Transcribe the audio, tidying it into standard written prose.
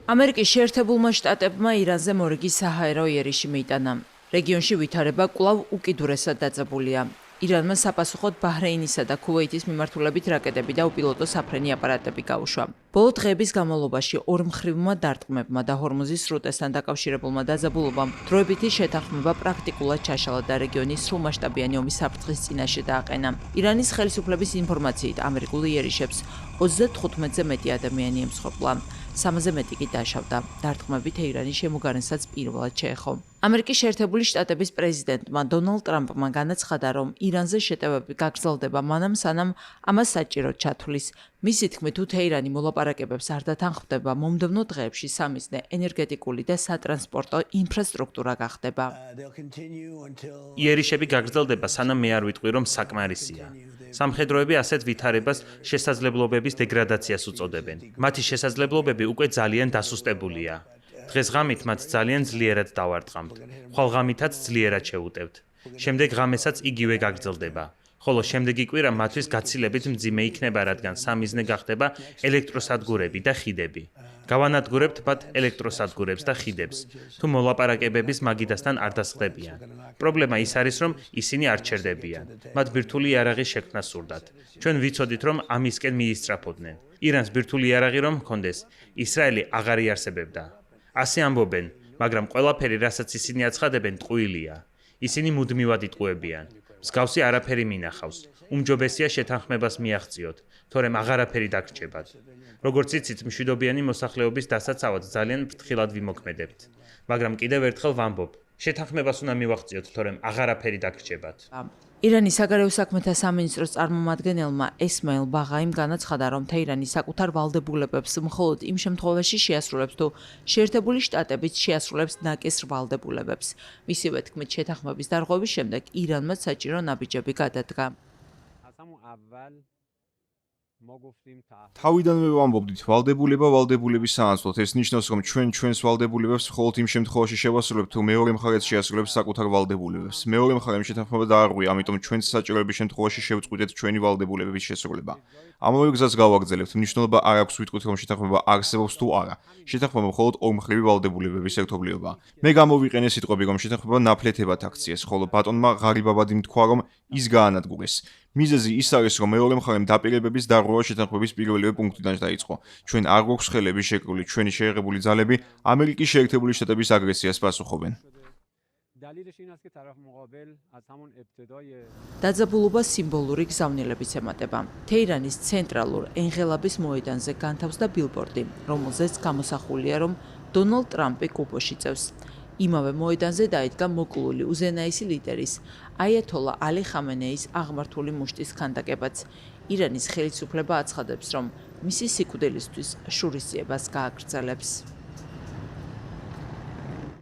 ამერიკის შეერთებულმა შტატებმა ირანზე მორიგი საჰაერო იერიში მიიტანა. რეგიონში ვითარება კვლავ უკიდურესად დაძაბულია. ირანმა საპასუხოდ ბაჰრეინისა და ქუვეითის მიმართულებით რაკეტები და უპილოტო საფრენი აპარატები გაუშვა. ბოლო დღეების განმავლობაში ორმხრივმა დარტყმებმა და ჰორმუზის სრუტესთან დაკავშირებულმა დაძაბულობამ დროებითი შეთანხმება პრაქტიკულად ჩაშალა და რეგიონის სრულმასშტაბიანი ომის საფრთხის წინაშე დააყენა. ირანის ხელისუფლების ინფორმაციით ამერიკულ იერიშებს 35-ზე მეტი ადამიანი ემსხვერპლა. 3-ზე მეტი კი დაშავდა. დარტყმები თეირანის შემოგარენსაც პირველად შეეხო. ამერიკის შეერთებული შტატების პრეზიდენტმა დონალდ ტრამპმა განაცხადა, რომ ირანზე შეტევები გაგრძელდება მანამ სანამ ამას საჭიროდ ჩათვლის. მისი თქმით, თუ თეირანი მოლაპარაკებებს არ დათანხმდება, მომდევნო დღეებში სამიზნე ენერგეტიკული და სატრანსპორტო ინფრასტრუქტურა გახდება. იერიშები გაგრძელდება, სანამ მე არ ვიტყვი, რომ საკმარისია. სამხედროები ასეთ ვითარებას შესაძლებლობების დეგრადაციას უწოდებენ. მათი შესაძლებლობები უკვე ძალიან დასუსტებულია. დღესღამით მათ ძალიან ძლიერად დავარტყამთ. ხვალღამითაც ძლიერად შევუტევთ. შემდეგ ღამესაც იგივე გაგრძელდება. ხოლო შემდეგი კვირა მათთვის გაცილებით მძიმე იქნება, რადგან სამიზნე გახდება ელექტროსადგურები და ხიდები. გავანადგურებთ მათ ელექტროსადგურებს და ხიდებს, თუ მოლაპარაკებების მაგიდასთან არ დასხდებიან. პრობლემა ის არის, რომ ისინი არ ჩერდებიან. მათ ბირთვული იარაღი შექმნა სურდათ. ჩვენ ვიცოდით, რომ ამისკენ მიისწრაფოდნენ. ირანს ბირთვული იარაღი რომ ჰქონდეს, ისრაელი აღარ იარსებებდა. ასე ამბობენ, მაგრამ ყველაფერი, რასაც ისინი აცხადებენ, ტყუილია. ისინი მუდმივად იტყუებიან. მსგავსი არაფერი მინახავს. უმჯობესია შეთანხმებას მიაღწიოთ, თორემ აღარაფერი დაგრჩებათ. როგორც იცით, მშვიდობიანი მოსახლეობის დასაცავად ძალიან ფრთხილად ვიმოქმედებთ. მაგრამ კიდევ ერთხელ ვამბობ, შეთანხმებას უნდა მივაღწიოთ, თორემ აღარაფერი დაგრჩებათ. ირანის საგარეო საქმეთა სამინისტროს წარმომადგენელმა ესმაილ ბაღაიმ განაცხადა, რომ თეირანი საკუთარ ვალდებულებებს მხოლოდ იმ შემთხვევაში შეასრულებს, თუ შეერთებული შტატებიც შეასრულებს ნაკისრ ვალდებულებებს. მისივე თქმით, შეთანხმების დარღვევის შემდეგ ირანმა საჭირო ნაბიჯები გადადგა. თავიდანვე ვამბობდით, ვალდებულების საანცვლოდ. ეს ნიშნავს, რომ ჩვენს ვალდებულებებს მხოლოდ იმ შემთხვევაში შევასრულებთ, თუ მეორე მხარეც შეასრულებს საკუთარ ვალდებულებებს. მეორე მხარემ შეთანხმება დაარღვია, ამიტომ ჩვენც საჭიროების შემთხვევაში შევწყვიტეთ ჩვენი ვალდებულებების შესრულება. ამავე გზას გავაგრძელებთ. მნიშვნელობა არ აქვს ვიტყვით, რომ შეთანხმება არსებობს თუ არა. შეთანხმება მხოლოდ ორმხრივი ვალდებულებების ერთობლიობაა. მე გამოვიყენე სიტყვები, რომ შეთანხმება ნაფლეთებად აქციეს, ხოლო ბატონმა ღარიბაბადი თქვა, რომ ის გაანადგურეს. მიზეზი ის არის, რომ მეორე მხარემ დაპირებების დარღვევა შეთანხმების პირველივე პუნქტიდან დაიწყო. ჩვენ არ გვაქვს ხელები შეკრული, ჩვენი შეერთებული ძალები ამერიკის შეერთებული შტატების აგრესიას პასუხობენ. დაძაბულობა სიმბოლური გზავნილებით ემატება. თეირანის ცენტრალურ ენღელაბის მოედანზე განთავსდა ბილბორდი, რომელზეც გამოსახულია, რომ დონალდ ტრამპი კუბოში წევს. იმავე მოედანზე დაიდგა მოკლული უზენაესი ლიდერის აიათოლა ალი ხამენეის აღმართული მუშტის ქანდაკებაც. ირანის ხელისუფლება აცხადებს, რომ მისი სიკვდილისთვის შურისძიებას გააგრძელებს.